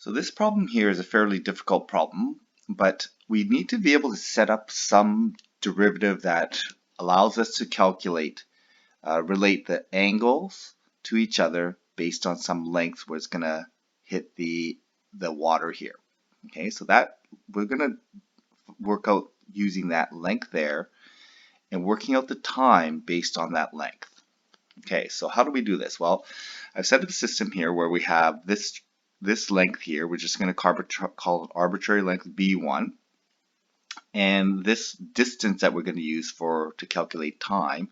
So this problem here is a fairly difficult problem, but we need to be able to set up some derivative that allows us to calculate, relate the angles to each other based on some length where it's going to hit the water here. Okay, so that we're going to work out using that length there and working out the time based on that length. Okay, so how do we do this? Well, I've set up a system here where we have this length here. We're just going to call it arbitrary length B1, and this distance that we're going to use to calculate time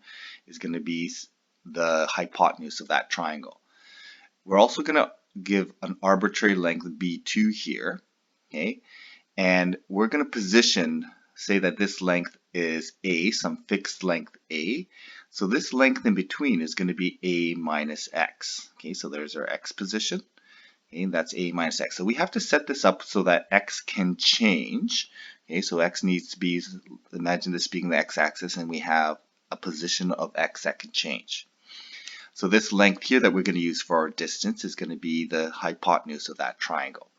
is going to be the hypotenuse of that triangle. We're also going to give an arbitrary length B2 here, okay, and we're going to position, say that this length is A, some fixed length A. So this length in between is going to be A minus X. Okay, so there's our X position. Okay, that's A minus X. So we have to set this up so that X can change. Okay, so X needs to be, imagine this being the X axis, and we have a position of X that can change. So this length here that we're going to use for our distance is going to be the hypotenuse of that triangle.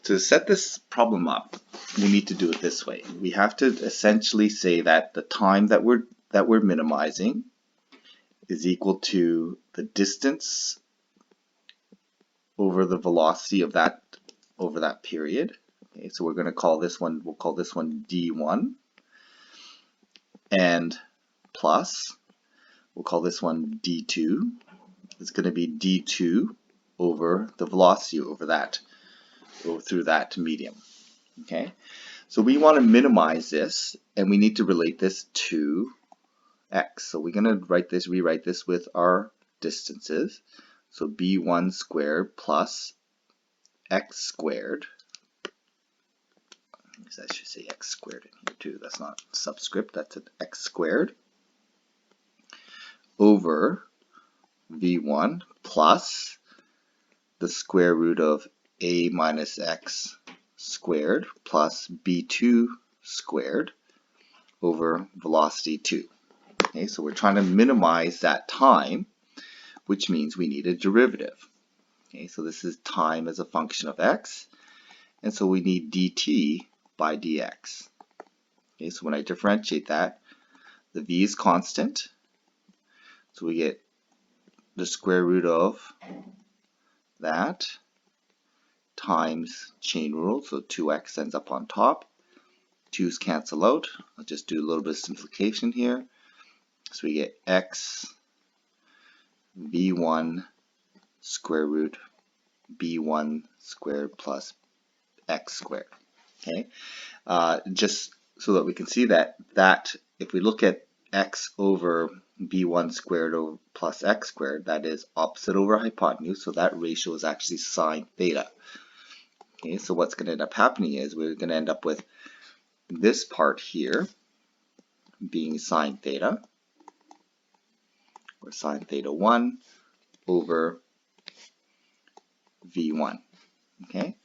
To set this problem up, we need to do it this way. We have to essentially say that the time that we're minimizing is equal to the distance over the velocity of that over that period. Okay, so we're going to call this one, we'll call this one D1, and plus, we'll call this one D2. It's going to be D2 over the velocity over that, go through that medium. Okay, so we want to minimize this, and we need to relate this to X. So we're going to rewrite this with our distances. So B1 squared plus X squared. I should say X squared in here too. That's not subscript, that's an X squared over V1 plus the square root of A minus X squared plus B2 squared over velocity 2. Okay, so we're trying to minimize that time, which means we need a derivative. Okay, so this is time as a function of X, and so we need dt by dx. Okay, so when I differentiate that, the v is constant, so we get the square root of that times chain rule, so 2x ends up on top. 2's cancel out. I'll just do a little bit of simplification here. So we get x v1 square root b1 squared plus x squared. Okay, just so that we can see that if we look at x over b1 squared over plus x squared, that is opposite over hypotenuse, so that ratio is actually sine theta. Okay, so what's going to end up happening is we're going to end up with this part here being sine theta, or sine theta 1 over v1. Okay,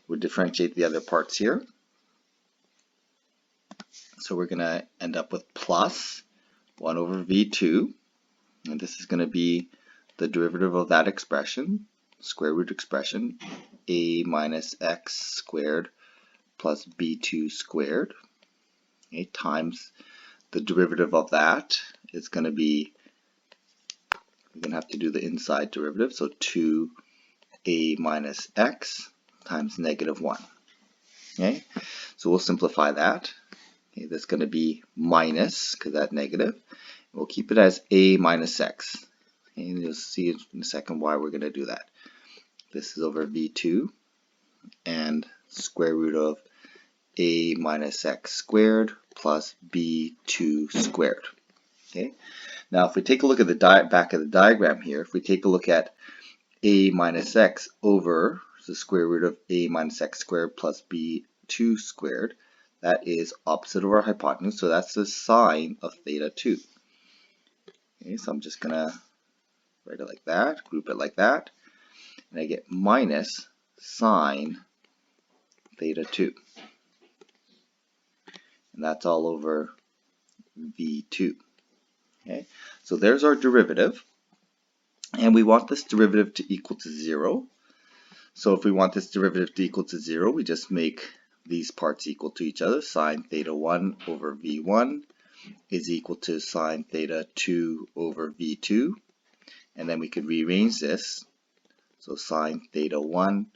we'll differentiate the other parts here. So we're going to end up with plus 1 over v2, and this is going to be the derivative of that expression, square root expression, a minus x squared plus b2 squared, okay, times the derivative of that is going to be, we're going to have to do the inside derivative, so 2a minus x times negative 1. Okay, so we'll simplify that. Okay, that's going to be minus, because that's negative. We'll keep it as a minus x. Okay, and you'll see in a second why we're going to do that. This is over v2 and square root of a minus x squared plus b2 squared. Okay, now if we take a look at the back of the diagram here, if we take a look at a minus x over the square root of a minus x squared plus b2 squared, that is opposite of our hypotenuse, so that's the sine of theta 2. Okay, so I'm just going to write it like that, group it like that, and I get minus sine theta 2. And that's all over v2. Okay, so there's our derivative, and we want this derivative to equal to 0. So if we want this derivative to equal to 0, we just make these parts equal to each other. Sine theta 1 over v1 is equal to sine theta 2 over v2. And then we could rearrange this. So sine theta 1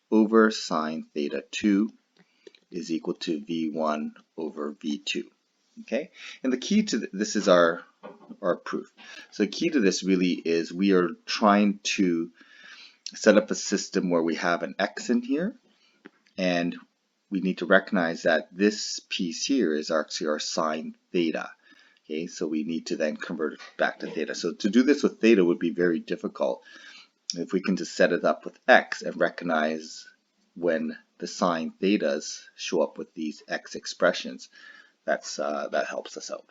over sine theta 2 is equal to v1 over v2. Okay, and the key to this is our proof. So the key to this really is we are trying to set up a system where we have an x in here, and we need to recognize that this piece here is actually our sine theta. Okay, so we need to then convert it back to theta. So to do this with theta would be very difficult. If we can just set it up with x and recognize when the sine thetas show up with these x expressions, that helps us out.